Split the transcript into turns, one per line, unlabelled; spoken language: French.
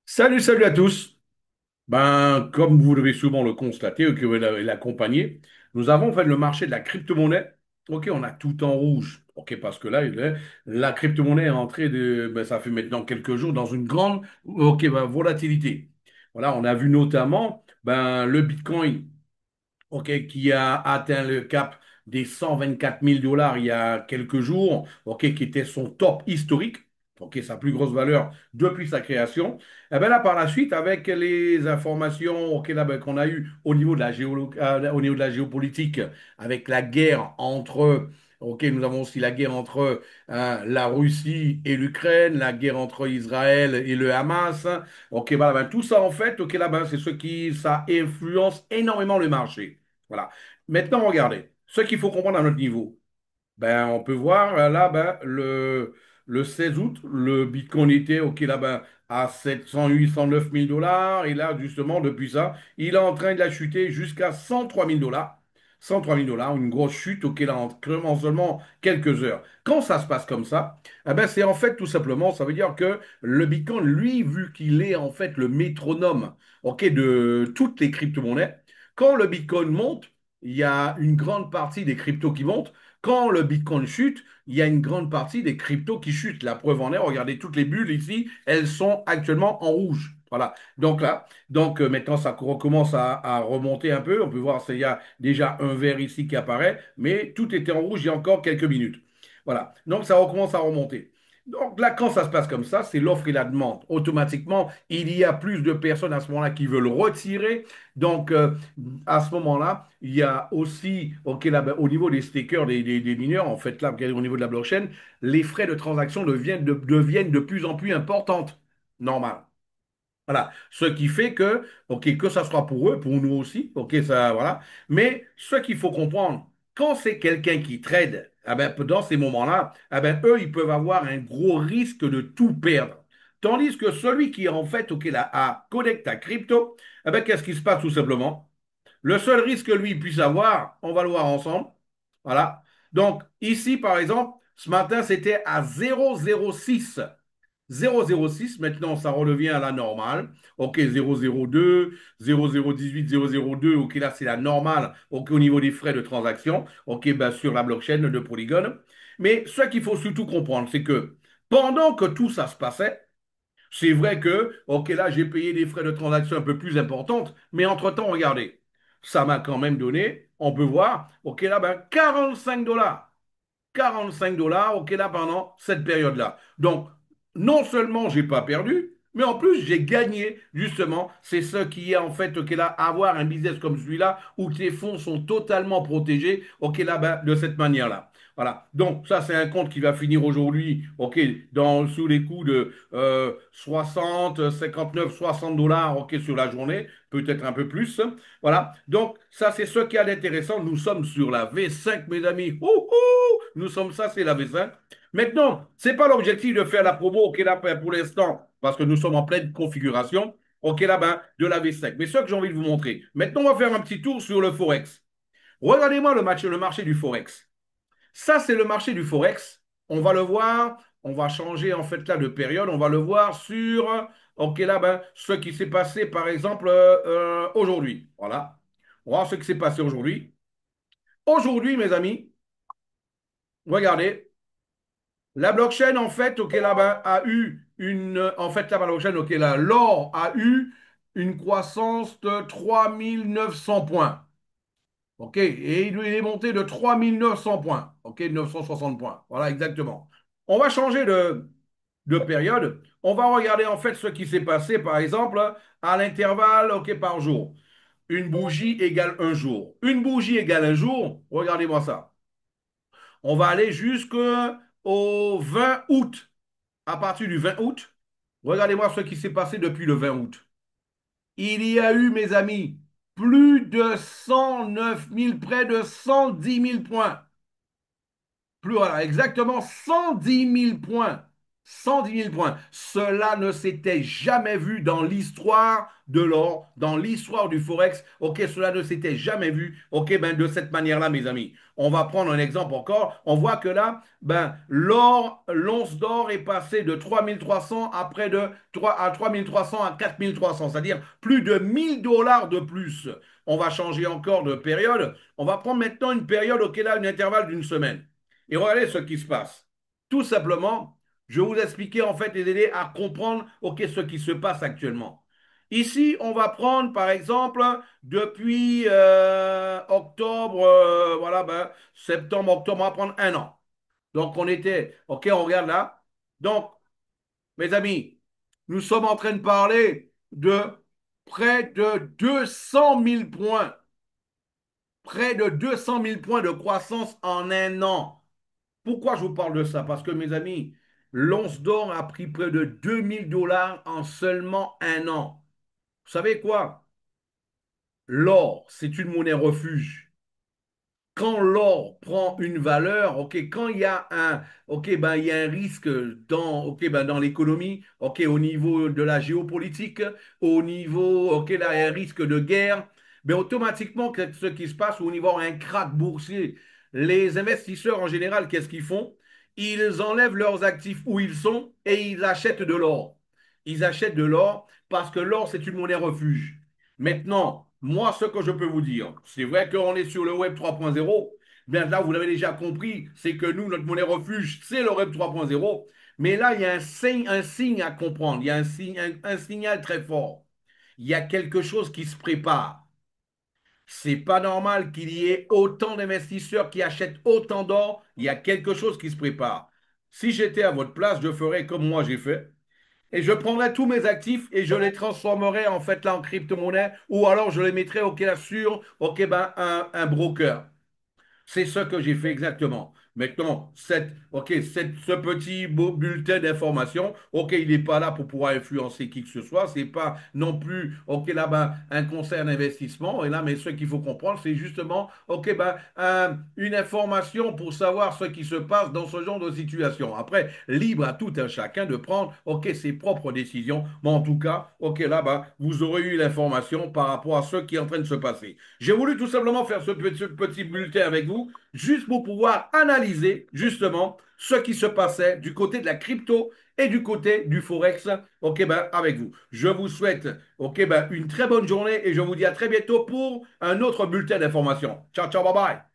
Salut, salut à tous. Comme vous devez souvent le constater, ou que vous l'accompagner, nous avons fait le marché de la crypto-monnaie. Ok, on a tout en rouge. Ok, parce que là, la crypto-monnaie est entrée ça fait maintenant quelques jours dans une grande, volatilité. Voilà, on a vu notamment, le Bitcoin ok, qui a atteint le cap des 124 000 dollars il y a quelques jours, ok, qui était son top historique, ok, sa plus grosse valeur depuis sa création. Et bien là, par la suite, avec les informations ok, là, qu'on a eues au niveau de au niveau de la géopolitique, avec la guerre entre, ok, nous avons aussi la guerre entre la Russie et l'Ukraine, la guerre entre Israël et le Hamas, ok, voilà, tout ça en fait, ok, là, c'est ce qui, ça influence énormément le marché. Voilà. Maintenant, regardez, ce qu'il faut comprendre à notre niveau. On peut voir là, le 16 août, le Bitcoin était ok, là, à 708, 9 000 dollars. Et là, justement, depuis ça, il est en train de la chuter jusqu'à 103 000 dollars. 103 000 dollars, une grosse chute, ok, là, en seulement quelques heures. Quand ça se passe comme ça, c'est en fait tout simplement, ça veut dire que le Bitcoin, lui, vu qu'il est en fait le métronome, ok, de toutes les crypto-monnaies, quand le Bitcoin monte, il y a une grande partie des cryptos qui montent. Quand le Bitcoin chute, il y a une grande partie des cryptos qui chutent. La preuve en est, regardez toutes les bulles ici, elles sont actuellement en rouge. Voilà. Donc là, maintenant ça recommence à remonter un peu. On peut voir qu'il y a déjà un vert ici qui apparaît, mais tout était en rouge il y a encore quelques minutes. Voilà. Donc ça recommence à remonter. Donc là, quand ça se passe comme ça, c'est l'offre et la demande. Automatiquement, il y a plus de personnes à ce moment-là qui veulent retirer. Donc, à ce moment-là, il y a aussi, ok, là, au niveau des stakers, des mineurs, en fait, là, au niveau de la blockchain, les frais de transaction deviennent de plus en plus importantes. Normal. Voilà. Ce qui fait que, ok, que ça soit pour eux, pour nous aussi, ok, ça, voilà. Mais ce qu'il faut comprendre, quand c'est quelqu'un qui trade, dans ces moments-là, eux, ils peuvent avoir un gros risque de tout perdre. Tandis que celui qui, en fait, ok, là, connecte à crypto, qu'est-ce qui se passe tout simplement? Le seul risque que lui puisse avoir, on va le voir ensemble. Voilà. Donc, ici, par exemple, ce matin, c'était à 0,06. 0,06, maintenant ça redevient à la normale. OK, 0,02, 0,018, 0,02, OK, là c'est la normale OK, au niveau des frais de transaction, OK, sur la blockchain de Polygon. Mais ce qu'il faut surtout comprendre, c'est que pendant que tout ça se passait, c'est vrai que, OK, là j'ai payé des frais de transaction un peu plus importantes, mais entre-temps, regardez, ça m'a quand même donné, on peut voir, OK, là, 45 dollars. 45 dollars, ok, là, pendant cette période-là. Donc, non seulement j'ai pas perdu, mais en plus j'ai gagné, justement. C'est ce qui est en fait, ok, là, avoir un business comme celui-là, où tes fonds sont totalement protégés, ok, là, de cette manière-là. Voilà. Donc, ça, c'est un compte qui va finir aujourd'hui, ok, sous les coups de 60, 59, 60 dollars, ok, sur la journée, peut-être un peu plus. Voilà. Donc, ça, c'est ce qui est intéressant. Nous sommes sur la V5, mes amis. Ouh, ouh, nous sommes ça, c'est la V5. Maintenant, ce n'est pas l'objectif de faire la promo, ok, là, pour l'instant, parce que nous sommes en pleine configuration, ok, là, de la V5. Mais ce que j'ai envie de vous montrer. Maintenant, on va faire un petit tour sur le Forex. Regardez-moi le marché du Forex. Ça, c'est le marché du Forex. On va le voir. On va changer, en fait, là, de période. On va le voir sur, ok, là, ce qui s'est passé, par exemple, aujourd'hui. Voilà. On va voir ce qui s'est passé aujourd'hui. Aujourd'hui, mes amis, regardez, la blockchain, en fait, ok, là-bas, a eu en fait, la blockchain, ok, là, l'or a eu une croissance de 3900 points. Ok, et il est monté de 3900 points. Ok, 960 points. Voilà, exactement. On va changer de période. On va regarder, en fait, ce qui s'est passé, par exemple, à l'intervalle, ok, par jour. Une bougie égale un jour. Une bougie égale un jour. Regardez-moi ça. On va aller jusqu'au 20 août. À partir du 20 août, regardez-moi ce qui s'est passé depuis le 20 août. Il y a eu, mes amis, plus de 109 000, près de 110 000 points. Plus, voilà, exactement 110 000 points. 110 000 points. Cela ne s'était jamais vu dans l'histoire de l'or, dans l'histoire du Forex. OK, cela ne s'était jamais vu. OK, ben de cette manière-là, mes amis. On va prendre un exemple encore. On voit que là, ben, l'or, l'once d'or est passé de 3 300 à près de 3 à 3 300 à 4 300, c'est-à-dire plus de 1 000 $ de plus. On va changer encore de période. On va prendre maintenant une période, OK, là, un intervalle d'une semaine. Et regardez ce qui se passe. Tout simplement, je vais vous expliquer en fait et aider à comprendre ok, ce qui se passe actuellement. Ici, on va prendre par exemple depuis octobre, voilà, ben, septembre, octobre, on va prendre un an. Donc on était, ok, on regarde là. Donc, mes amis, nous sommes en train de parler de près de 200 000 points, près de 200 000 points de croissance en un an. Pourquoi je vous parle de ça? Parce que mes amis, l'once d'or a pris près de 2 000 $ en seulement un an. Vous savez quoi? L'or, c'est une monnaie refuge. Quand l'or prend une valeur, ok, quand il y a un, ok, ben, il y a un risque dans, ok, ben, dans l'économie, ok, au niveau de la géopolitique, au niveau, ok, là, il y a un risque de guerre, mais automatiquement, ce qui se passe au niveau d'un krach boursier, les investisseurs en général, qu'est-ce qu'ils font? Ils enlèvent leurs actifs où ils sont et ils achètent de l'or. Ils achètent de l'or parce que l'or, c'est une monnaie refuge. Maintenant, moi, ce que je peux vous dire, c'est vrai qu'on est sur le Web 3.0. Bien là, vous l'avez déjà compris, c'est que nous, notre monnaie refuge, c'est le Web 3.0. Mais là, il y a un signe à comprendre. Il y a un signal très fort. Il y a quelque chose qui se prépare. C'est pas normal qu'il y ait autant d'investisseurs qui achètent autant d'or. Il y a quelque chose qui se prépare. Si j'étais à votre place, je ferais comme moi j'ai fait. Et je prendrais tous mes actifs et je les transformerais en fait là en crypto-monnaie ou alors je les mettrais au cas sur ben, un broker. C'est ce que j'ai fait exactement. Maintenant, ce petit bulletin d'information, ok, il n'est pas là pour pouvoir influencer qui que ce soit. C'est pas non plus, ok, là-bas, un conseil d'investissement. Et là, mais ce qu'il faut comprendre, c'est justement, ok, ben, une information pour savoir ce qui se passe dans ce genre de situation. Après, libre à tout un chacun de prendre, ok, ses propres décisions. Mais en tout cas, ok, là-bas, vous aurez eu l'information par rapport à ce qui est en train de se passer. J'ai voulu tout simplement faire ce petit bulletin avec vous juste pour pouvoir analyser justement ce qui se passait du côté de la crypto et du côté du Forex, ok, ben, avec vous. Je vous souhaite, ok, ben, une très bonne journée et je vous dis à très bientôt pour un autre bulletin d'information. Ciao, ciao, bye bye.